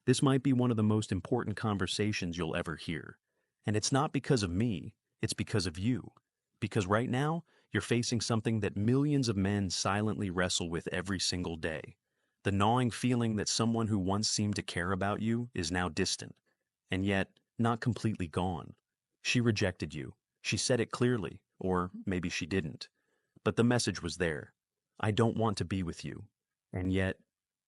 This might be one of the most important conversations you'll ever hear. And it's not because of me, it's because of you. Because right now, you're facing something that millions of men silently wrestle with every single day. The gnawing feeling that someone who once seemed to care about you is now distant, and yet not completely gone. She rejected you. She said it clearly, or maybe she didn't. But the message was there. I don't want to be with you. And yet,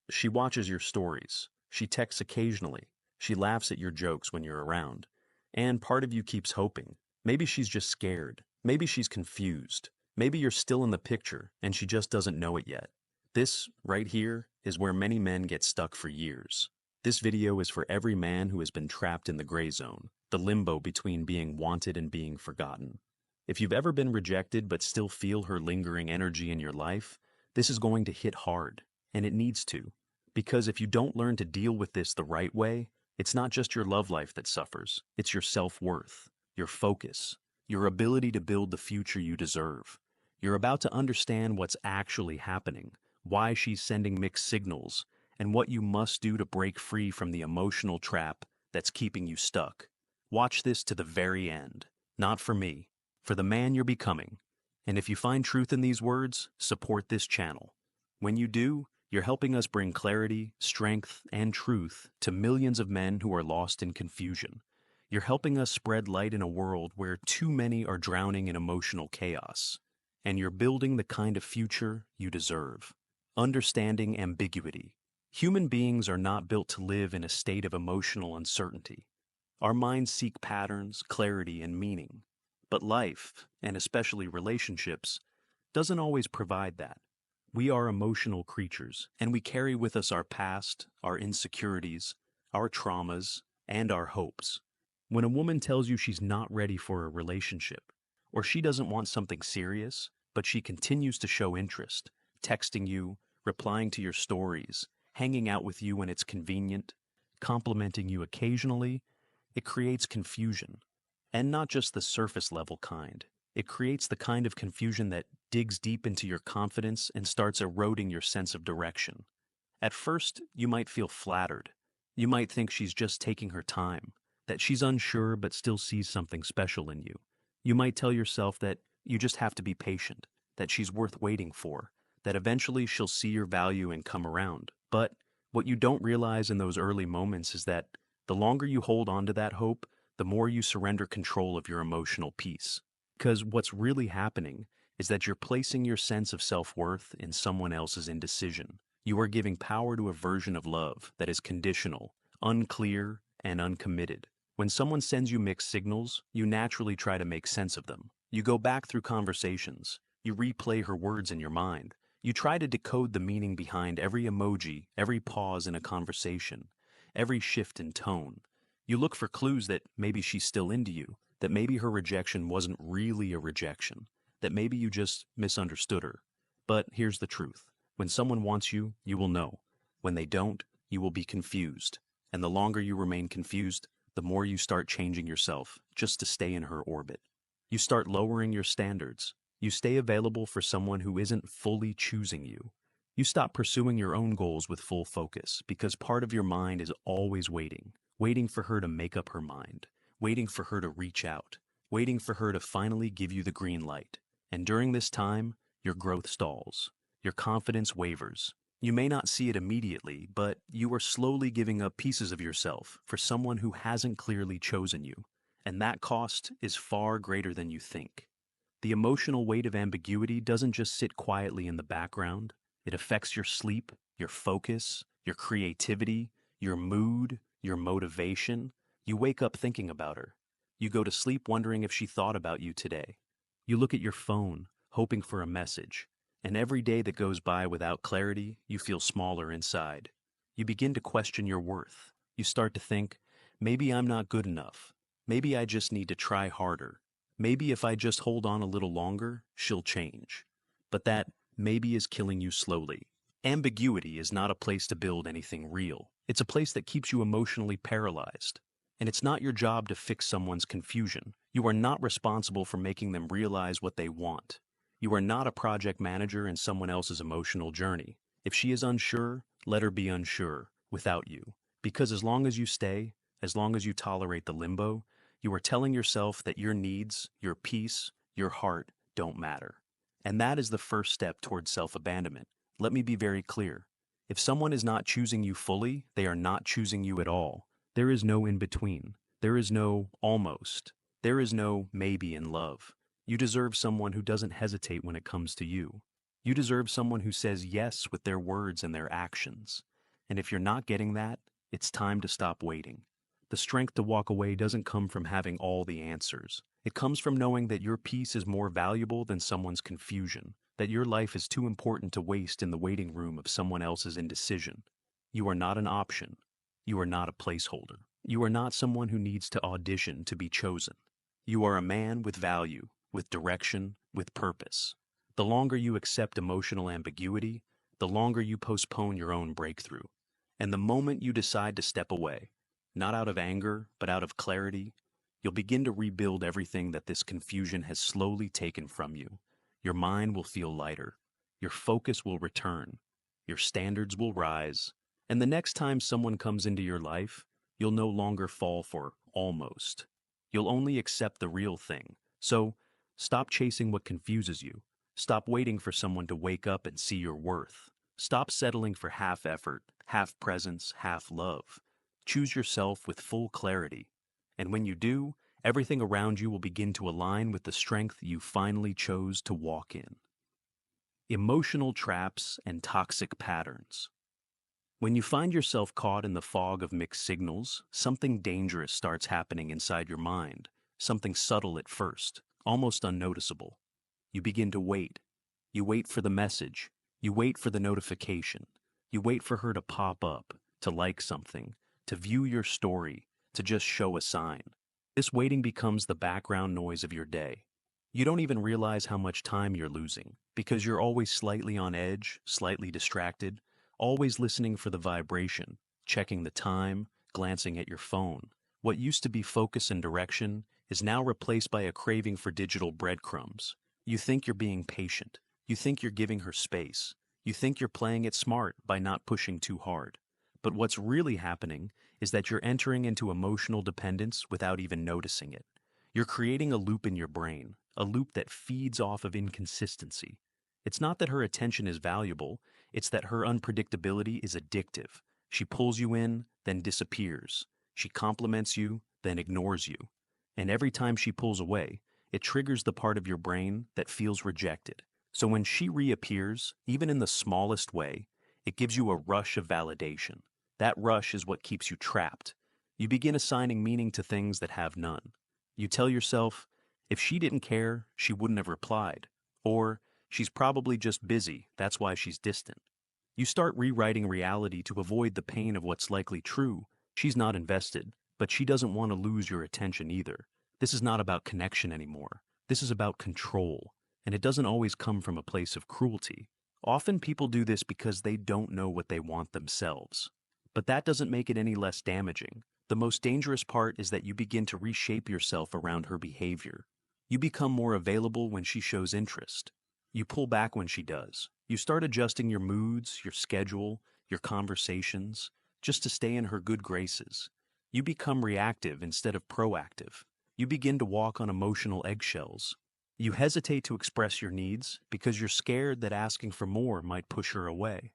she watches your stories. She texts occasionally. She laughs at your jokes when you're around. And part of you keeps hoping. Maybe she's just scared. Maybe she's confused. Maybe you're still in the picture and she just doesn't know it yet. This, right here, is where many men get stuck for years. This video is for every man who has been trapped in the gray zone, the limbo between being wanted and being forgotten. If you've ever been rejected but still feel her lingering energy in your life, this is going to hit hard, and it needs to. Because if you don't learn to deal with this the right way, it's not just your love life that suffers, it's your self-worth, your focus, your ability to build the future you deserve. You're about to understand what's actually happening, why she's sending mixed signals, and what you must do to break free from the emotional trap that's keeping you stuck. Watch this to the very end. Not for me, for the man you're becoming. And if you find truth in these words, support this channel. When you do, you're helping us bring clarity, strength, and truth to millions of men who are lost in confusion. You're helping us spread light in a world where too many are drowning in emotional chaos. And you're building the kind of future you deserve. Understanding ambiguity. Human beings are not built to live in a state of emotional uncertainty. Our minds seek patterns, clarity, and meaning. But life, and especially relationships, doesn't always provide that. We are emotional creatures, and we carry with us our past, our insecurities, our traumas, and our hopes. When a woman tells you she's not ready for a relationship, or she doesn't want something serious, but she continues to show interest, texting you, replying to your stories, hanging out with you when it's convenient, complimenting you occasionally, it creates confusion. And not just the surface level kind. It creates the kind of confusion that digs deep into your confidence and starts eroding your sense of direction. At first, you might feel flattered. You might think she's just taking her time, that she's unsure but still sees something special in you. You might tell yourself that you just have to be patient, that she's worth waiting for, that eventually she'll see your value and come around. But what you don't realize in those early moments is that the longer you hold on to that hope, the more you surrender control of your emotional peace. Because what's really happening is that you're placing your sense of self-worth in someone else's indecision. You are giving power to a version of love that is conditional, unclear, and uncommitted. When someone sends you mixed signals, you naturally try to make sense of them. You go back through conversations. You replay her words in your mind. You try to decode the meaning behind every emoji, every pause in a conversation, every shift in tone. You look for clues that maybe she's still into you, that maybe her rejection wasn't really a rejection, that maybe you just misunderstood her. But here's the truth. When someone wants you, you will know. When they don't, you will be confused. And the longer you remain confused, the more you start changing yourself just to stay in her orbit. You start lowering your standards. You stay available for someone who isn't fully choosing you. You stop pursuing your own goals with full focus because part of your mind is always waiting for her to make up her mind, waiting for her to reach out, waiting for her to finally give you the green light. And during this time, your growth stalls. Your confidence wavers. You may not see it immediately, but you are slowly giving up pieces of yourself for someone who hasn't clearly chosen you. And that cost is far greater than you think. The emotional weight of ambiguity doesn't just sit quietly in the background. It affects your sleep, your focus, your creativity, your mood, your motivation. You wake up thinking about her. You go to sleep wondering if she thought about you today. You look at your phone, hoping for a message. And every day that goes by without clarity, you feel smaller inside. You begin to question your worth. You start to think, maybe I'm not good enough. Maybe I just need to try harder. Maybe if I just hold on a little longer, she'll change. But that maybe is killing you slowly. Ambiguity is not a place to build anything real. It's a place that keeps you emotionally paralyzed. And it's not your job to fix someone's confusion. You are not responsible for making them realize what they want. You are not a project manager in someone else's emotional journey. If she is unsure, let her be unsure, without you. Because as long as you stay, as long as you tolerate the limbo, you are telling yourself that your needs, your peace, your heart don't matter. And that is the first step towards self-abandonment. Let me be very clear. If someone is not choosing you fully, they are not choosing you at all. There is no in between. There is no almost. There is no maybe in love. You deserve someone who doesn't hesitate when it comes to you. You deserve someone who says yes with their words and their actions. And if you're not getting that, it's time to stop waiting. The strength to walk away doesn't come from having all the answers. It comes from knowing that your peace is more valuable than someone's confusion, that your life is too important to waste in the waiting room of someone else's indecision. You are not an option. You are not a placeholder. You are not someone who needs to audition to be chosen. You are a man with value, with direction, with purpose. The longer you accept emotional ambiguity, the longer you postpone your own breakthrough. And the moment you decide to step away, not out of anger, but out of clarity, you'll begin to rebuild everything that this confusion has slowly taken from you. Your mind will feel lighter. Your focus will return. Your standards will rise. And the next time someone comes into your life, you'll no longer fall for almost. You'll only accept the real thing. So, stop chasing what confuses you. Stop waiting for someone to wake up and see your worth. Stop settling for half effort, half presence, half love. Choose yourself with full clarity. And when you do, everything around you will begin to align with the strength you finally chose to walk in. Emotional traps and toxic patterns. When you find yourself caught in the fog of mixed signals, something dangerous starts happening inside your mind, something subtle at first, almost unnoticeable. You begin to wait. You wait for the message. You wait for the notification. You wait for her to pop up, to like something, to view your story, to just show a sign. This waiting becomes the background noise of your day. You don't even realize how much time you're losing, because you're always slightly on edge, slightly distracted, always listening for the vibration, checking the time, glancing at your phone. What used to be focus and direction is now replaced by a craving for digital breadcrumbs. You think you're being patient. You think you're giving her space. You think you're playing it smart by not pushing too hard. But what's really happening is that you're entering into emotional dependence without even noticing it. You're creating a loop in your brain, a loop that feeds off of inconsistency. It's not that her attention is valuable, it's that her unpredictability is addictive. She pulls you in, then disappears. She compliments you, then ignores you. And every time she pulls away, it triggers the part of your brain that feels rejected. So when she reappears, even in the smallest way, it gives you a rush of validation. That rush is what keeps you trapped. You begin assigning meaning to things that have none. You tell yourself, if she didn't care, she wouldn't have replied. Or, she's probably just busy, that's why she's distant. You start rewriting reality to avoid the pain of what's likely true. She's not invested, but she doesn't want to lose your attention either. This is not about connection anymore. This is about control, and it doesn't always come from a place of cruelty. Often people do this because they don't know what they want themselves. But that doesn't make it any less damaging. The most dangerous part is that you begin to reshape yourself around her behavior. You become more available when she shows interest. You pull back when she does. You start adjusting your moods, your schedule, your conversations, just to stay in her good graces. You become reactive instead of proactive. You begin to walk on emotional eggshells. You hesitate to express your needs because you're scared that asking for more might push her away.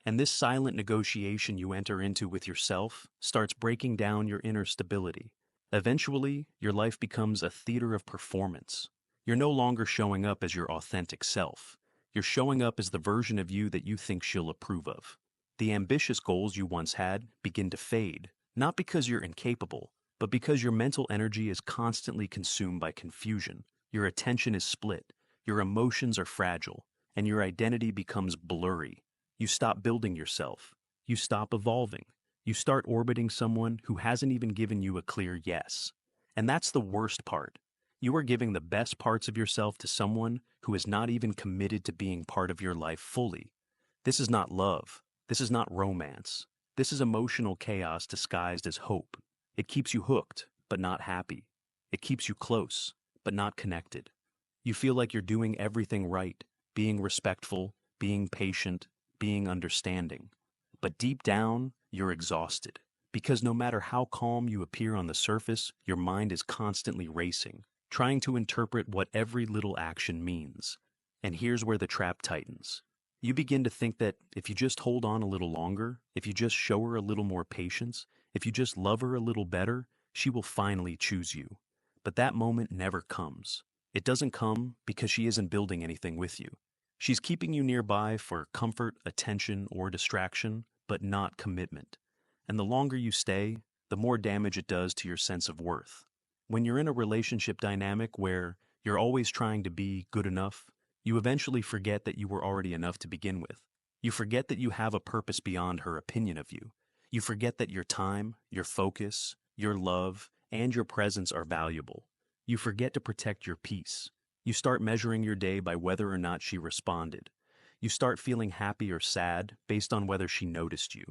And this silent negotiation you enter into with yourself starts breaking down your inner stability. Eventually, your life becomes a theater of performance. You're no longer showing up as your authentic self. You're showing up as the version of you that you think she'll approve of. The ambitious goals you once had begin to fade, not because you're incapable, but because your mental energy is constantly consumed by confusion. Your attention is split, your emotions are fragile, and your identity becomes blurry. You stop building yourself. You stop evolving. You start orbiting someone who hasn't even given you a clear yes. And that's the worst part. You are giving the best parts of yourself to someone who is not even committed to being part of your life fully. This is not love. This is not romance. This is emotional chaos disguised as hope. It keeps you hooked, but not happy. It keeps you close, but not connected. You feel like you're doing everything right, being respectful, being patient, being understanding. But deep down, you're exhausted, Because no matter how calm you appear on the surface, your mind is constantly racing, trying to interpret what every little action means. And here's where the trap tightens. You begin to think that if you just hold on a little longer, if you just show her a little more patience, if you just love her a little better, she will finally choose you. But that moment never comes. It doesn't come because she isn't building anything with you. She's keeping you nearby for comfort, attention, or distraction, but not commitment. And the longer you stay, the more damage it does to your sense of worth. When you're in a relationship dynamic where you're always trying to be good enough, you eventually forget that you were already enough to begin with. You forget that you have a purpose beyond her opinion of you. You forget that your time, your focus, your love, and your presence are valuable. You forget to protect your peace. You start measuring your day by whether or not she responded. You start feeling happy or sad based on whether she noticed you.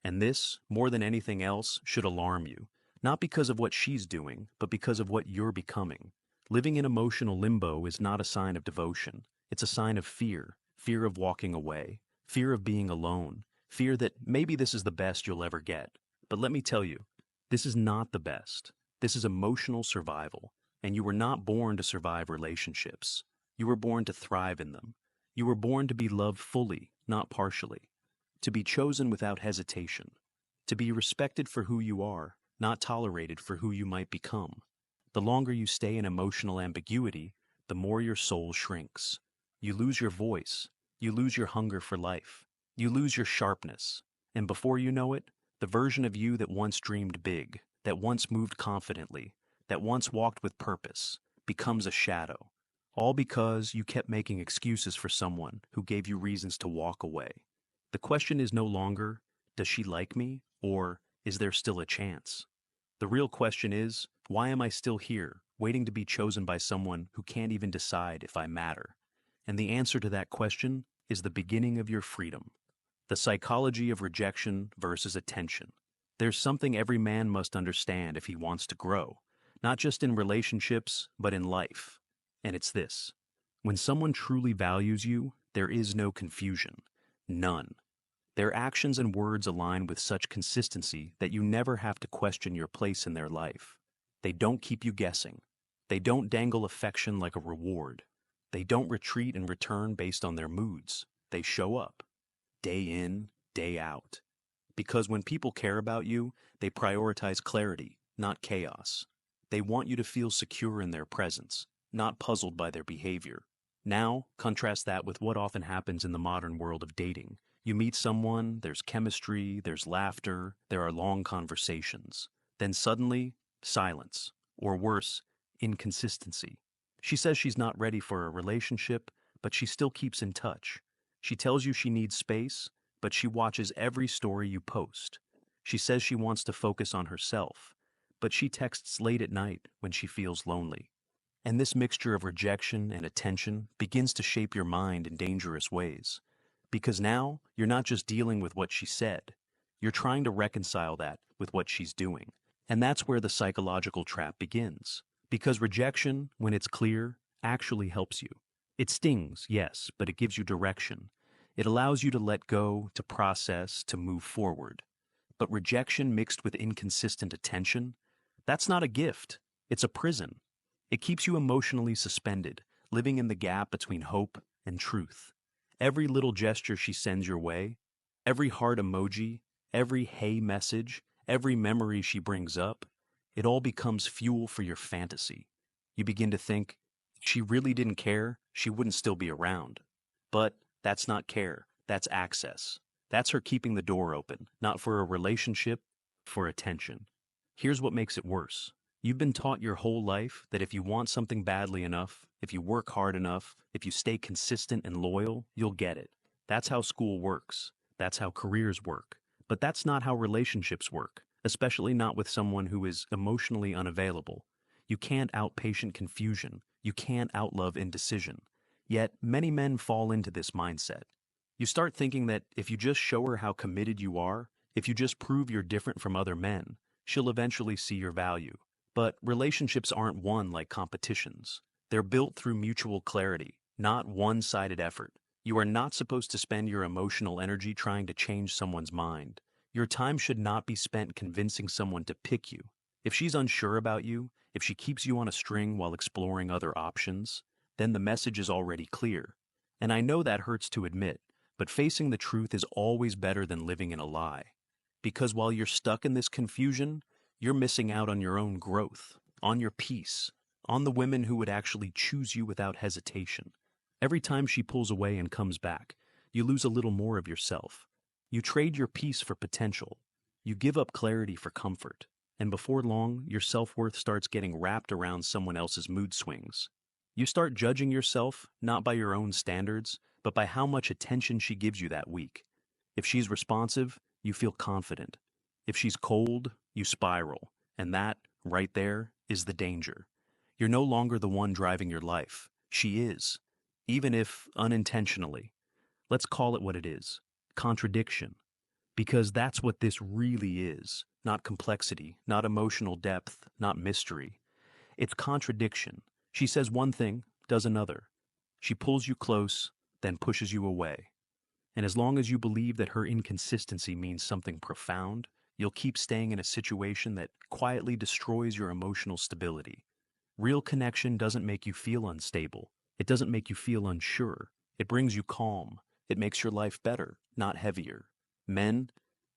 And this, more than anything else, should alarm you, not because of what she's doing, but because of what you're becoming. Living in emotional limbo is not a sign of devotion. It's a sign of fear, fear of walking away, fear of being alone, fear that maybe this is the best you'll ever get. But let me tell you, this is not the best. This is emotional survival, and you were not born to survive relationships. You were born to thrive in them. You were born to be loved fully, not partially. To be chosen without hesitation. To be respected for who you are, not tolerated for who you might become. The longer you stay in emotional ambiguity, the more your soul shrinks. You lose your voice. You lose your hunger for life. You lose your sharpness. And before you know it, the version of you that once dreamed big, that once moved confidently, that once walked with purpose, becomes a shadow. All because you kept making excuses for someone who gave you reasons to walk away. The question is no longer, does she like me, or is there still a chance? The real question is, why am I still here, waiting to be chosen by someone who can't even decide if I matter? And the answer to that question is the beginning of your freedom. The psychology of rejection versus attention. There's something every man must understand if he wants to grow, not just in relationships, but in life. And it's this. When someone truly values you, there is no confusion. None. Their actions and words align with such consistency that you never have to question your place in their life. They don't keep you guessing. They don't dangle affection like a reward. They don't retreat and return based on their moods. They show up, day in, day out. Because when people care about you, they prioritize clarity, not chaos. They want you to feel secure in their presence, not puzzled by their behavior. Now, contrast that with what often happens in the modern world of dating. You meet someone, there's chemistry, there's laughter, there are long conversations. Then suddenly, silence. Or worse, inconsistency. She says she's not ready for a relationship, but she still keeps in touch. She tells you she needs space, but she watches every story you post. She says she wants to focus on herself, but she texts late at night when she feels lonely. And this mixture of rejection and attention begins to shape your mind in dangerous ways. Because now, you're not just dealing with what she said. You're trying to reconcile that with what she's doing. And that's where the psychological trap begins. Because rejection, when it's clear, actually helps you. It stings, yes, but it gives you direction. It allows you to let go, to process, to move forward. But rejection mixed with inconsistent attention, that's not a gift. It's a prison. It keeps you emotionally suspended, living in the gap between hope and truth. Every little gesture she sends your way, every heart emoji, every hey message, every memory she brings up, it all becomes fuel for your fantasy. You begin to think, if she really didn't care, she wouldn't still be around. But that's not care, that's access. That's her keeping the door open, not for a relationship, for attention. Here's what makes it worse. You've been taught your whole life that if you want something badly enough, if you work hard enough, if you stay consistent and loyal, you'll get it. That's how school works. That's how careers work. But that's not how relationships work, especially not with someone who is emotionally unavailable. You can't outpatient confusion. You can't outlove indecision. Yet, many men fall into this mindset. You start thinking that if you just show her how committed you are, if you just prove you're different from other men, she'll eventually see your value. But relationships aren't won like competitions. They're built through mutual clarity, not one-sided effort. You are not supposed to spend your emotional energy trying to change someone's mind. Your time should not be spent convincing someone to pick you. If she's unsure about you, if she keeps you on a string while exploring other options, then the message is already clear. And I know that hurts to admit, but facing the truth is always better than living in a lie. Because while you're stuck in this confusion, you're missing out on your own growth, on your peace, on the women who would actually choose you without hesitation. Every time she pulls away and comes back, you lose a little more of yourself. You trade your peace for potential. You give up clarity for comfort. And before long, your self-worth starts getting wrapped around someone else's mood swings. You start judging yourself not by your own standards, but by how much attention she gives you that week. If she's responsive, you feel confident. If she's cold, you spiral. And that, right there, is the danger. You're no longer the one driving your life. She is. Even if unintentionally. Let's call it what it is. Contradiction. Because that's what this really is. Not complexity, not emotional depth, not mystery. It's contradiction. She says one thing, does another. She pulls you close, then pushes you away. And as long as you believe that her inconsistency means something profound, you'll keep staying in a situation that quietly destroys your emotional stability. Real connection doesn't make you feel unstable. It doesn't make you feel unsure. It brings you calm. It makes your life better, not heavier. Men,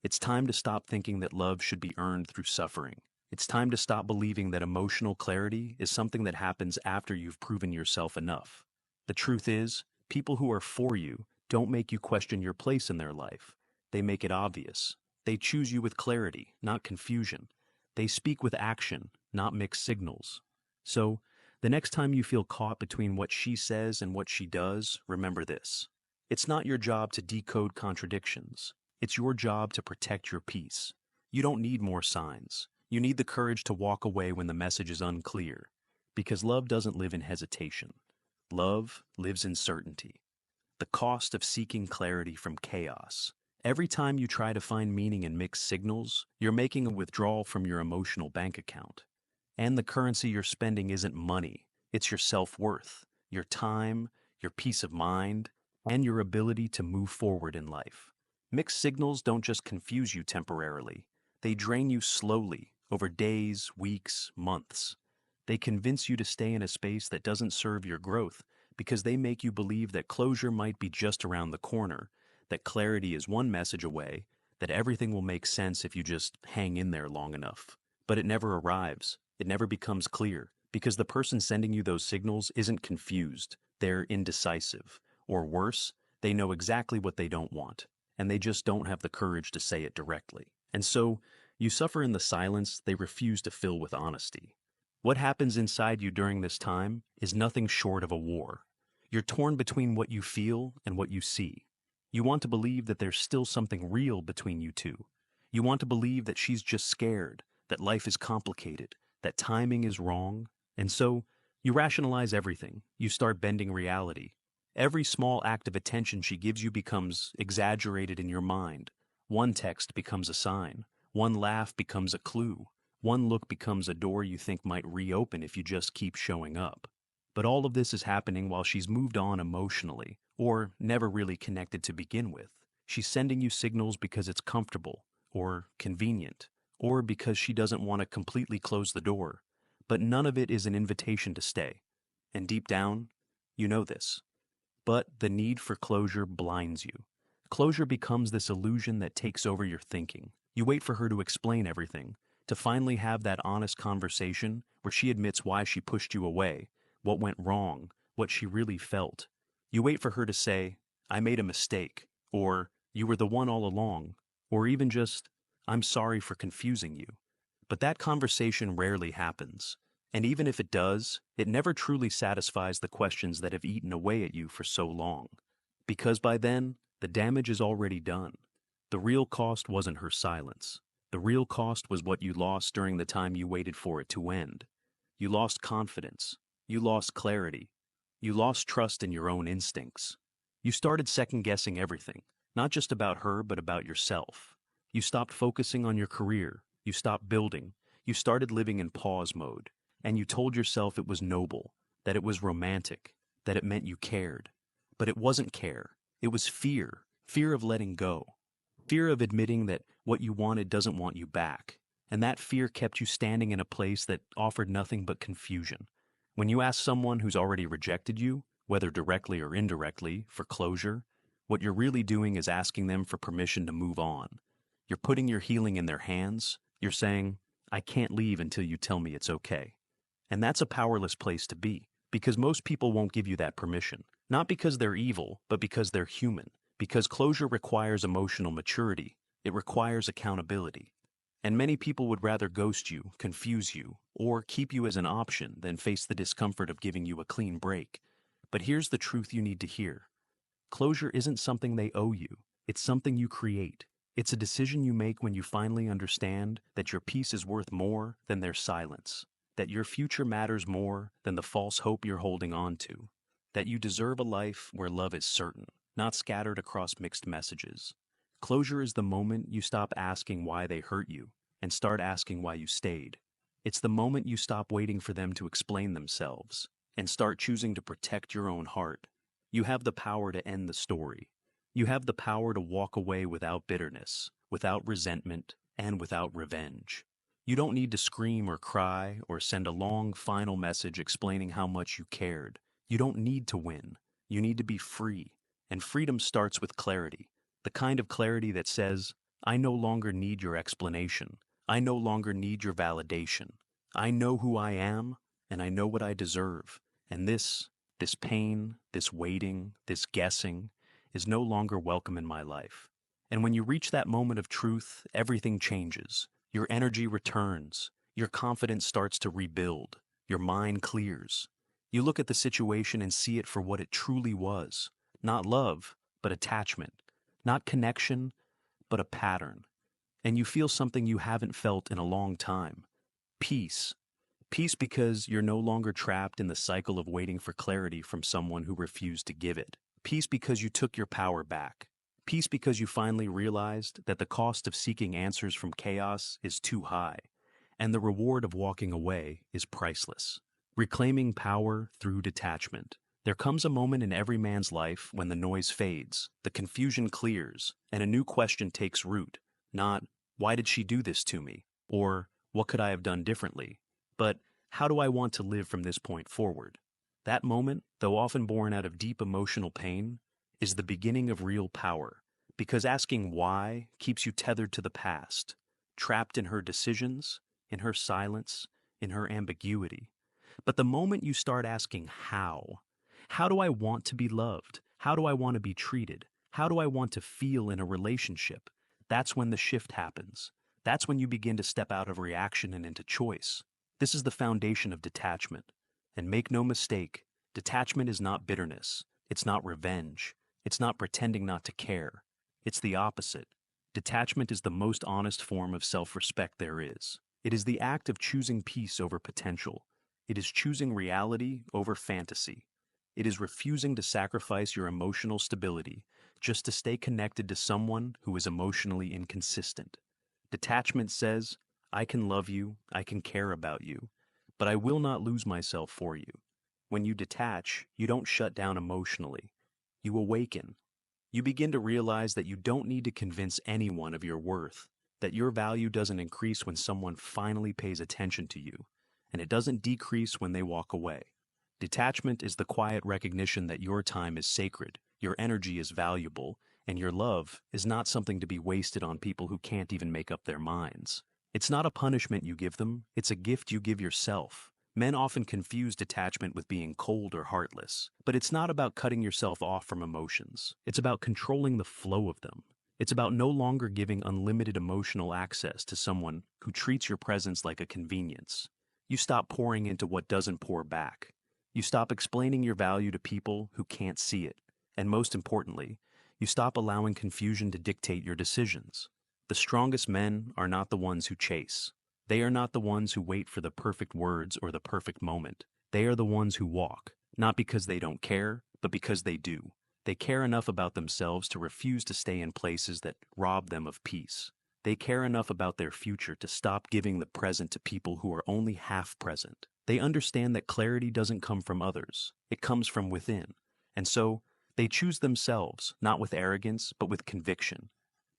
it's time to stop thinking that love should be earned through suffering. It's time to stop believing that emotional clarity is something that happens after you've proven yourself enough. The truth is, people who are for you don't make you question your place in their life. They make it obvious. They choose you with clarity, not confusion. They speak with action, not mixed signals. So, the next time you feel caught between what she says and what she does, remember this. It's not your job to decode contradictions. It's your job to protect your peace. You don't need more signs. You need the courage to walk away when the message is unclear. Because love doesn't live in hesitation. Love lives in certainty. The cost of seeking clarity from chaos. Every time you try to find meaning in mixed signals, you're making a withdrawal from your emotional bank account. And the currency you're spending isn't money. It's your self-worth, your time, your peace of mind, and your ability to move forward in life. Mixed signals don't just confuse you temporarily. They drain you slowly, over days, weeks, months. They convince you to stay in a space that doesn't serve your growth because they make you believe that closure might be just around the corner, that clarity is one message away, that everything will make sense if you just hang in there long enough. But it never arrives. It never becomes clear because the person sending you those signals isn't confused. They're indecisive. Or worse, they know exactly what they don't want, and they just don't have the courage to say it directly. And so, you suffer in the silence they refuse to fill with honesty. What happens inside you during this time is nothing short of a war. You're torn between what you feel and what you see. You want to believe that there's still something real between you two. You want to believe that she's just scared, that life is complicated, that timing is wrong. And so, you rationalize everything. You start bending reality. Every small act of attention she gives you becomes exaggerated in your mind. One text becomes a sign. One laugh becomes a clue. One look becomes a door you think might reopen if you just keep showing up. But all of this is happening while she's moved on emotionally, or never really connected to begin with. She's sending you signals because it's comfortable, or convenient, or because she doesn't want to completely close the door. But none of it is an invitation to stay. And deep down, you know this. But the need for closure blinds you. Closure becomes this illusion that takes over your thinking. You wait for her to explain everything, to finally have that honest conversation where she admits why she pushed you away, what went wrong, what she really felt. You wait for her to say, I made a mistake, or you were the one all along, or even just, I'm sorry for confusing you. But that conversation rarely happens. And even if it does, it never truly satisfies the questions that have eaten away at you for so long. Because by then, the damage is already done. The real cost wasn't her silence. The real cost was what you lost during the time you waited for it to end. You lost confidence. You lost clarity. You lost trust in your own instincts. You started second-guessing everything, not just about her, but about yourself. You stopped focusing on your career. You stopped building. You started living in pause mode. And you told yourself it was noble, that it was romantic, that it meant you cared. But it wasn't care. It was fear. Fear of letting go. Fear of admitting that what you wanted doesn't want you back. And that fear kept you standing in a place that offered nothing but confusion. When you ask someone who's already rejected you, whether directly or indirectly, for closure, what you're really doing is asking them for permission to move on. You're putting your healing in their hands. You're saying, I can't leave until you tell me it's okay. And that's a powerless place to be, because most people won't give you that permission. Not because they're evil, but because they're human. Because closure requires emotional maturity. It requires accountability. And many people would rather ghost you, confuse you, or keep you as an option than face the discomfort of giving you a clean break. But here's the truth you need to hear. Closure isn't something they owe you. It's something you create. It's a decision you make when you finally understand that your peace is worth more than their silence, that your future matters more than the false hope you're holding on to, that you deserve a life where love is certain, not scattered across mixed messages. Closure is the moment you stop asking why they hurt you and start asking why you stayed. It's the moment you stop waiting for them to explain themselves and start choosing to protect your own heart. You have the power to end the story. You have the power to walk away without bitterness, without resentment, and without revenge. You don't need to scream or cry or send a long final message explaining how much you cared. You don't need to win. You need to be free. And freedom starts with clarity. The kind of clarity that says, I no longer need your explanation. I no longer need your validation. I know who I am, and I know what I deserve. And this pain, this waiting, this guessing, is no longer welcome in my life. And when you reach that moment of truth, everything changes. Your energy returns. Your confidence starts to rebuild. Your mind clears. You look at the situation and see it for what it truly was. Not love, but attachment. Not connection, but a pattern. And you feel something you haven't felt in a long time. Peace. Peace because you're no longer trapped in the cycle of waiting for clarity from someone who refused to give it. Peace because you took your power back. Peace because you finally realized that the cost of seeking answers from chaos is too high, and the reward of walking away is priceless. Reclaiming power through detachment. There comes a moment in every man's life when the noise fades, the confusion clears, and a new question takes root. Not, why did she do this to me? Or, what could I have done differently? But, how do I want to live from this point forward? That moment, though often born out of deep emotional pain, is the beginning of real power, because asking why keeps you tethered to the past, trapped in her decisions, in her silence, in her ambiguity. But the moment you start asking how do I want to be loved? How do I want to be treated? How do I want to feel in a relationship? That's when the shift happens. That's when you begin to step out of reaction and into choice. This is the foundation of detachment. And make no mistake, detachment is not bitterness. It's not revenge. It's not pretending not to care. It's the opposite. Detachment is the most honest form of self-respect there is. It is the act of choosing peace over potential. It is choosing reality over fantasy. It is refusing to sacrifice your emotional stability just to stay connected to someone who is emotionally inconsistent. Detachment says, I can love you, I can care about you, but I will not lose myself for you. When you detach, you don't shut down emotionally. You awaken. You begin to realize that you don't need to convince anyone of your worth, that your value doesn't increase when someone finally pays attention to you, and it doesn't decrease when they walk away. Detachment is the quiet recognition that your time is sacred, your energy is valuable, and your love is not something to be wasted on people who can't even make up their minds. It's not a punishment you give them, it's a gift you give yourself. Men often confuse detachment with being cold or heartless, but it's not about cutting yourself off from emotions. It's about controlling the flow of them. It's about no longer giving unlimited emotional access to someone who treats your presence like a convenience. You stop pouring into what doesn't pour back. You stop explaining your value to people who can't see it. And most importantly, you stop allowing confusion to dictate your decisions. The strongest men are not the ones who chase. They are not the ones who wait for the perfect words or the perfect moment. They are the ones who walk, not because they don't care, but because they do. They care enough about themselves to refuse to stay in places that rob them of peace. They care enough about their future to stop giving the present to people who are only half present. They understand that clarity doesn't come from others. It comes from within. And so, they choose themselves, not with arrogance, but with conviction.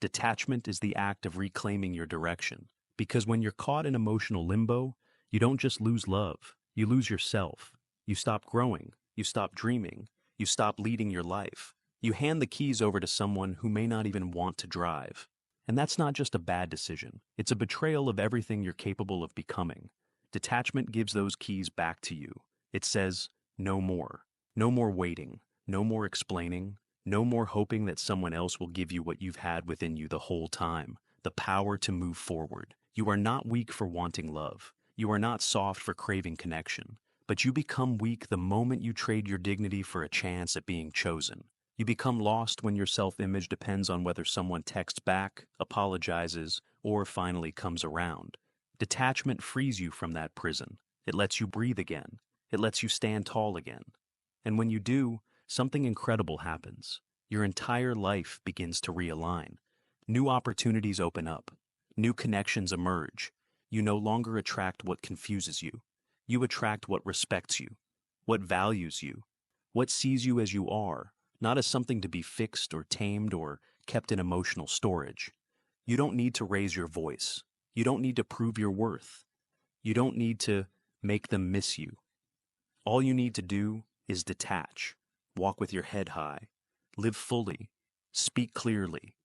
Detachment is the act of reclaiming your direction. Because when you're caught in emotional limbo, you don't just lose love, you lose yourself. You stop growing, you stop dreaming, you stop leading your life. You hand the keys over to someone who may not even want to drive. And that's not just a bad decision, it's a betrayal of everything you're capable of becoming. Detachment gives those keys back to you. It says, no more. No more waiting. No more explaining. No more hoping that someone else will give you what you've had within you the whole time. The power to move forward. You are not weak for wanting love. You are not soft for craving connection. But you become weak the moment you trade your dignity for a chance at being chosen. You become lost when your self-image depends on whether someone texts back, apologizes, or finally comes around. Detachment frees you from that prison. It lets you breathe again. It lets you stand tall again. And when you do, something incredible happens. Your entire life begins to realign. New opportunities open up. New connections emerge. You no longer attract what confuses you. You attract what respects you, what values you, what sees you as you are, not as something to be fixed or tamed or kept in emotional storage. You don't need to raise your voice. You don't need to prove your worth. You don't need to make them miss you. All you need to do is detach, walk with your head high, live fully, speak clearly,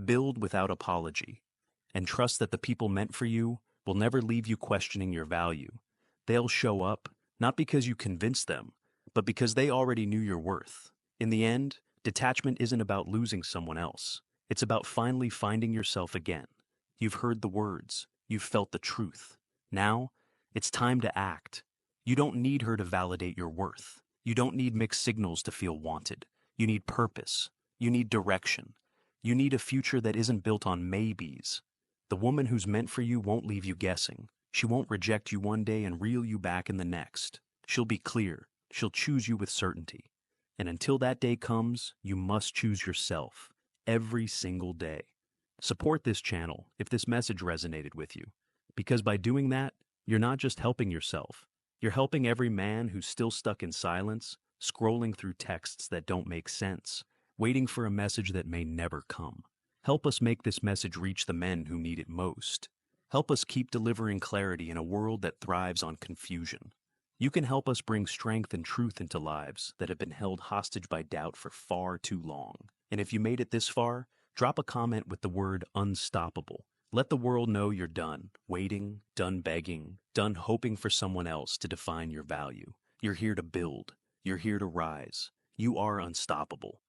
build without apology, and trust that the people meant for you will never leave you questioning your value. They'll show up, not because you convinced them, but because they already knew your worth. In the end, detachment isn't about losing someone else. It's about finally finding yourself again. You've heard the words. You've felt the truth. Now, it's time to act. You don't need her to validate your worth. You don't need mixed signals to feel wanted. You need purpose. You need direction. You need a future that isn't built on maybes. The woman who's meant for you won't leave you guessing. She won't reject you one day and reel you back in the next. She'll be clear. She'll choose you with certainty. And until that day comes, you must choose yourself every single day. Support this channel if this message resonated with you, because by doing that, you're not just helping yourself. You're helping every man who's still stuck in silence, scrolling through texts that don't make sense, waiting for a message that may never come. Help us make this message reach the men who need it most. Help us keep delivering clarity in a world that thrives on confusion. You can help us bring strength and truth into lives that have been held hostage by doubt for far too long. And if you made it this far, drop a comment with the word unstoppable. Let the world know you're done waiting, done begging, done hoping for someone else to define your value. You're here to build. You're here to rise. You are unstoppable.